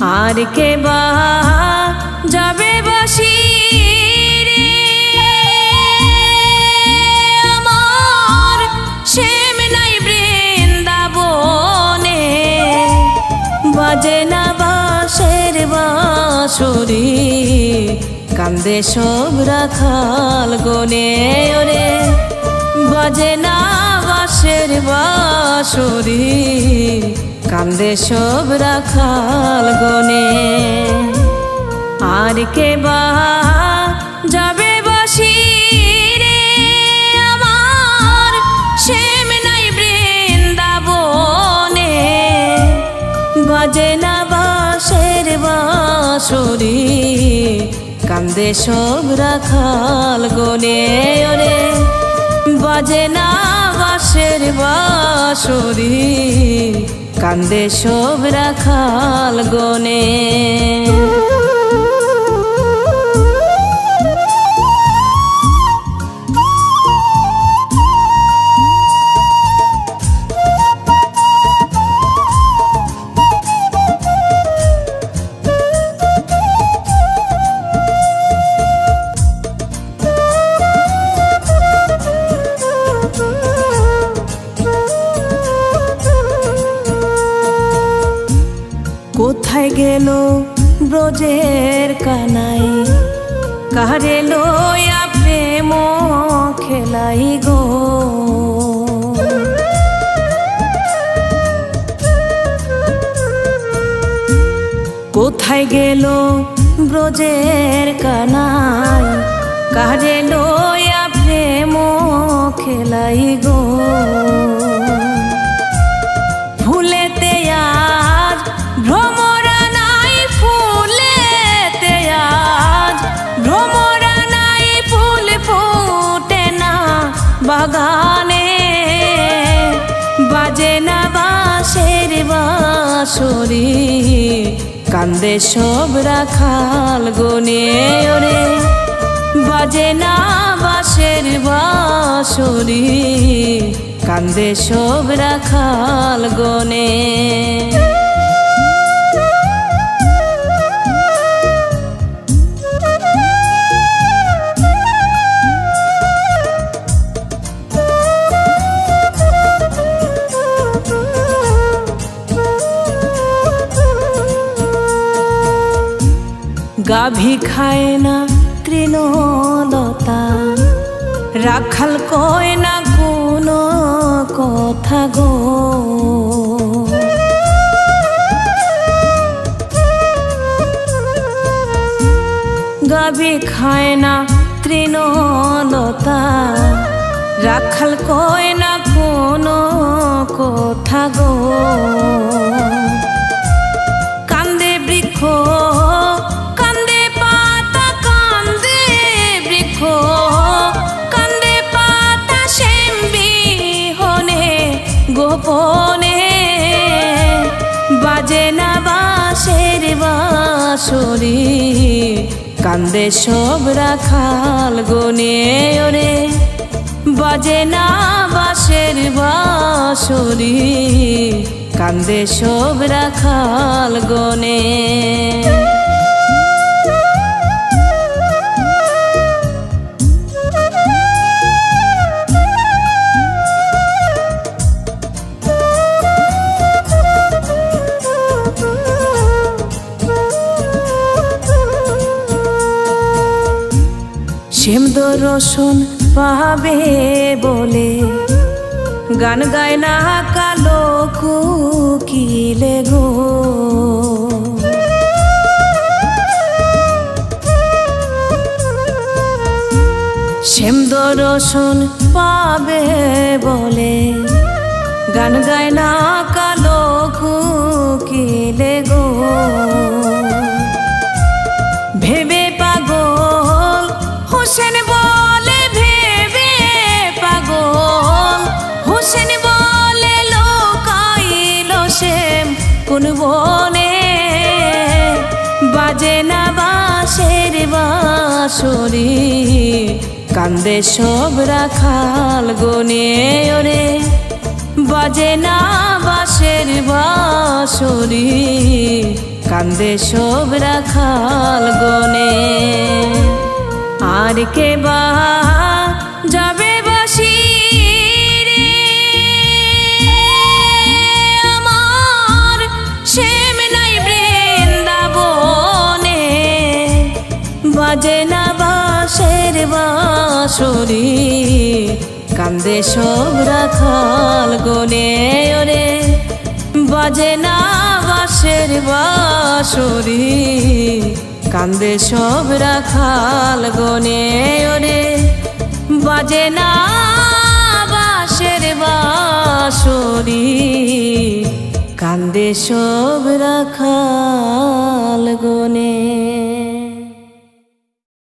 আর কে বা যাবে বাসি রে আমার শ্যাম নাই বৃন্দাবনে বাজে না বাঁশের বাঁশরি কান্দে সব রাখাল গনে ওরে বাজে না বাঁশের বাঁশরি কান্দে সব রাখাল গনে আর কে বা যাবে বাসি রে আমার শ্যাম নাই বৃন্দাবনে বাজে না বাঁশের বাঁশরি কান্দে সব রাখাল গনে ওরে বাজে না বাঁশের বাঁশরি কান্দে সব রাখাল গনে কোথায় গেল ব্রজের কানাই কারে লইয়া প্রেম খেলাই গো কোথায় গেল ব্রজের কানাই কারে লইয়া প্রেম খেলাই গো ভুলেতে আজ ভ্রমরা নাই ফুলেতে আজ ভ্রমরা নাই ফুল ফুটে না বাগানে বাজে না বাঁশের বাঁশরি কান্দে সব রাখাল গনে ওরে বাজে না বাঁশের বাঁশরি কান্দে সব রাখাল গনে গাভী খায় না তৃণলতা রাখাল কয় না কোনো কথা গো গাভী খায় না তৃণলতা রাখাল কয় না কোনো কথা গো কান্দে বৃক্ষ কান্দে পাতা কান্দে বৃক্ষ কান্দে পাতা শ্যাম বিহনে গোপনে বাজে না বাঁশের বাঁশরি কান্দে সব রাখাল গনে ওরে বাজে না বাঁশের বাঁশরি কান্দে সব রাখাল গনে শ্যাম দর্শন পাবে বলে গান গায় না কালো কুকিলে গো শ্যাম দর্শন পাবে বলে গান গায় না কালো কুকিলে গো ভেবে পাগল হোসেন বলে ভেবে পাগল হোসেন বলে লোকাইল শ্যাম কোন বনে বাজে না বাঁশের বাঁশরি কান্দে সব রাখাল গনে ওরে বাজে না বাঁশের বাঁশরি কান্দে সব রাখাল গনে। আর কে বা যাবে বাসি রে আমার শ্যাম নাই বৃন্দাবনে, বাজে না বাঁশের বাঁশরি কান্দে সব রাখাল গনে। ওরে বাজে না বাঁশের বাঁশরি কান্দে সব রাখাল গনে। ওরে বাজে না বাঁশের বাঁশরি কান্দে সব রাখাল গনে।